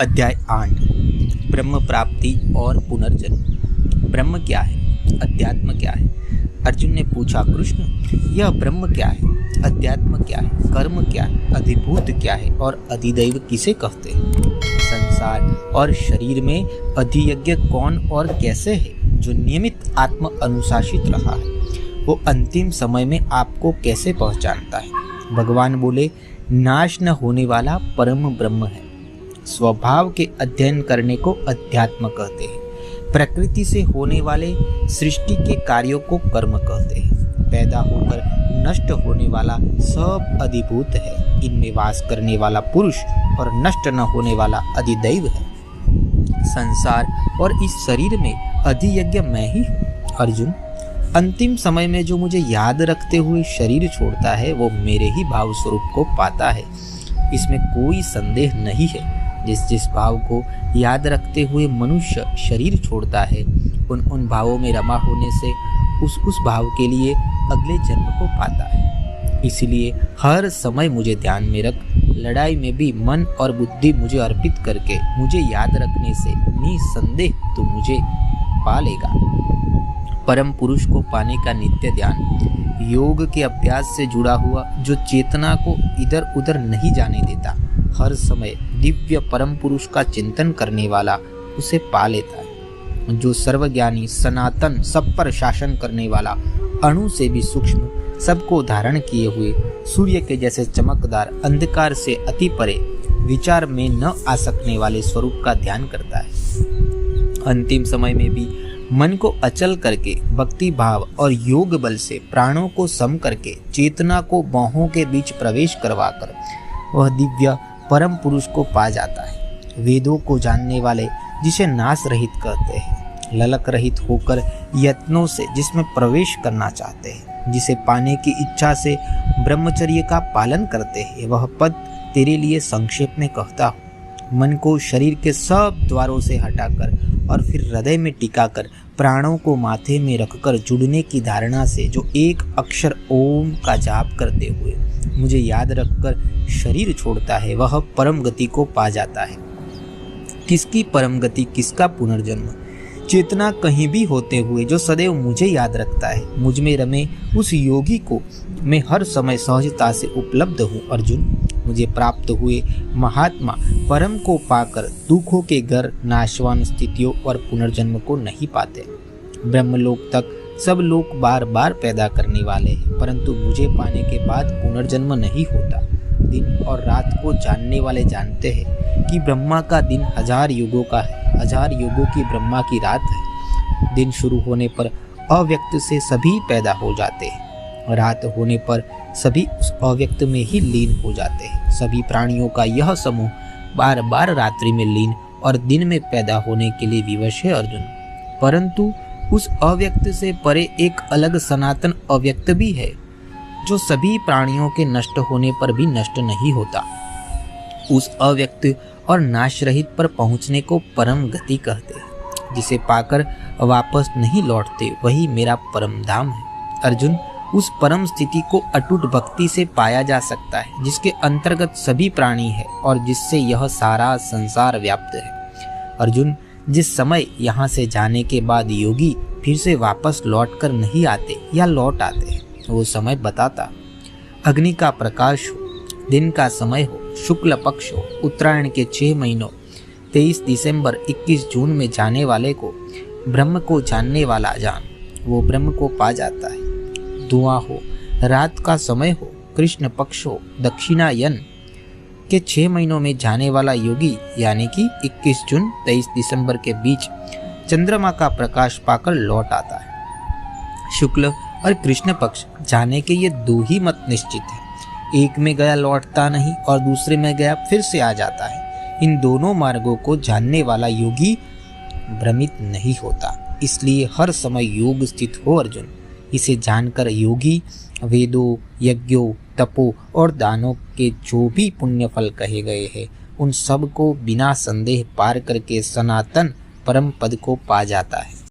अध्याय 8 ब्रह्म प्राप्ति और पुनर्जन्म। ब्रह्म क्या है? अध्यात्म क्या है? अर्जुन ने पूछा, कृष्ण यह ब्रह्म क्या है? अध्यात्म क्या है? कर्म क्या है? अधिभूत क्या है? और अधिदैव किसे कहते हैं? संसार और शरीर में अधियज्ञ कौन और कैसे है? जो नियमित आत्म अनुशासित रहा है वो अंतिम समय में आपको कैसे पहचानता है? भगवान बोले, नाश न होने वाला परम ब्रह्म है। स्वभाव के अध्ययन करने को अध्यात्म कहते हैं। प्रकृति से होने वाले सृष्टि के कार्यों को कर्म कहते हैं। पैदा होकर नष्ट होने वाला सब अधिभूत है। इनमें वास करने वाला पुरुष और नष्ट न होने वाला अधिदैव है। संसार और इस शरीर में अधियज्ञ मैं ही हूँ। अर्जुन, अंतिम समय में जो मुझे याद रखते हुए शरीर छोड़ता है वो मेरे ही भाव स्वरूप को पाता है, इसमें कोई संदेह नहीं है। जिस भाव को याद रखते हुए मनुष्य शरीर छोड़ता है उन भावों में रमा होने से उस भाव के लिए अगले जन्म को पाता है। इसीलिए हर समय मुझे ध्यान में रख। लड़ाई में भी मन और बुद्धि मुझे अर्पित करके मुझे याद रखने से निसंदेह तू मुझे पा लेगा। परम पुरुष को पाने का नित्य ध्यान योग के अभ्यास से जुड़ा हुआ, जो चेतना को इधर उधर नहीं जाने देता, हर समय दिव्य परम पुरुष का चिंतन करने वाला उसे पा लेता है। जो सर्वज्ञानी, सनातन, सब पर शासन करने वाला, अणु से भी सूक्ष्म, सबको धारण किए हुए सूर्य के जैसे चमकदार, अंधकार से अति परे, विचार में न आ सकने वाले स्वरूप का ध्यान करता है। अंतिम समय में भी मन को अचल करके भक्ति भाव और योग बल से प्राणों को सम करके चेतना को बाहों के बीच प्रवेश करवाकर वह दिव्य परम पुरुष को पा जाता है। वेदों को जानने वाले जिसे नाश रहित कहते हैं, ललक रहित होकर यत्नों से जिसमें प्रवेश करना चाहते हैं, जिसे पाने की इच्छा से ब्रह्मचर्य का पालन करते हैं, वह पद तेरे लिए संक्षेप में कहता हूँ। मन को शरीर के सब द्वारों से हटाकर और फिर हृदय में टिकाकर प्राणों को माथे में रखकर जुड़ने की धारणा से जो एक अक्षर ओम का जाप करते हुए मुझे याद रखकर शरीर छोड़ता है वह परम गति को पा जाता है। किसकी परम गति, किसका पुनर्जन्म? चेतना कहीं भी होते हुए जो सदैव मुझे याद रखता है, मुझ में रमे उस योगी को मैं हर समय सहजता से उपलब्ध हूँ। अर्जुन, मुझे प्राप्त हुए महात्मा परम को पाकर दुखों के घर, नाशवान स्थितियों और पुनर्जन्म को नहीं पाते। ब्रह्मलोक तक सब लोग बार बार पैदा करने वाले हैं, परंतु मुझे पाने के बाद पुनर्जन्म नहीं होता। दिन और रात को जानने वाले जानते हैं कि ब्रह्मा का दिन 1000 युगों का है, 1000 युगों की ब्रह्मा की रात है। दिन शुरू होने पर अव्यक्त से सभी पैदा हो जाते हैं, रात होने पर सभी उस अव्यक्त में ही लीन हो जाते हैं। सभी प्राणियों का यह समूह बार बार रात्रि में लीन और दिन में पैदा होने के लिए विवश है। अर्जुन, परंतु उस अव्यक्त से परे एक अलग सनातन अव्यक्त भी है, जो सभी प्राणियों के नष्ट होने पर भी नष्ट नहीं होता। उस अव्यक्त और नाश रहित पर पहुंचने को परम गति कहते हैं। जिसे पाकर वापस नहीं लौटते वही मेरा परम धाम है। अर्जुन, उस परम स्थिति को अटूट भक्ति से पाया जा सकता है, जिसके अंतर्गत सभी प्राणी है और जिससे यह सारा संसार व्याप्त है। अर्जुन, जिस समय यहाँ से जाने के बाद योगी फिर से वापस लौट कर नहीं आते या लौट आते हैं, वो समय बताता। अग्नि का प्रकाश हो, दिन का समय हो, शुक्ल पक्ष हो, उत्तरायण के 6 महीनों, 23 दिसंबर 21 जून में जाने वाले को ब्रह्म को जानने वाला जान, वो ब्रह्म को पा जाता है। धुआं हो, रात का समय हो, कृष्ण पक्ष हो, दक्षिणायन के 6 महीनों में जाने वाला योगी यानी कि 21 जून 23 दिसंबर के बीच चंद्रमा का प्रकाश पाकर लौट आता है। शुक्ल और कृष्ण पक्ष जाने के ये 2 ही मत निश्चित है। एक में गया लौटता नहीं और दूसरे में गया फिर से आ जाता है। इन दोनों मार्गों को जानने वाला योगी भ्रमित नहीं होता, इसलिए हर समय योग स्थित हो। अर्जुन, इसे जानकर योगी वेदों, यज्ञों, तपों और दानों के जो भी पुण्य फल कहे गए हैं उन सब को बिना संदेह पार करके सनातन परम पद को पा जाता है।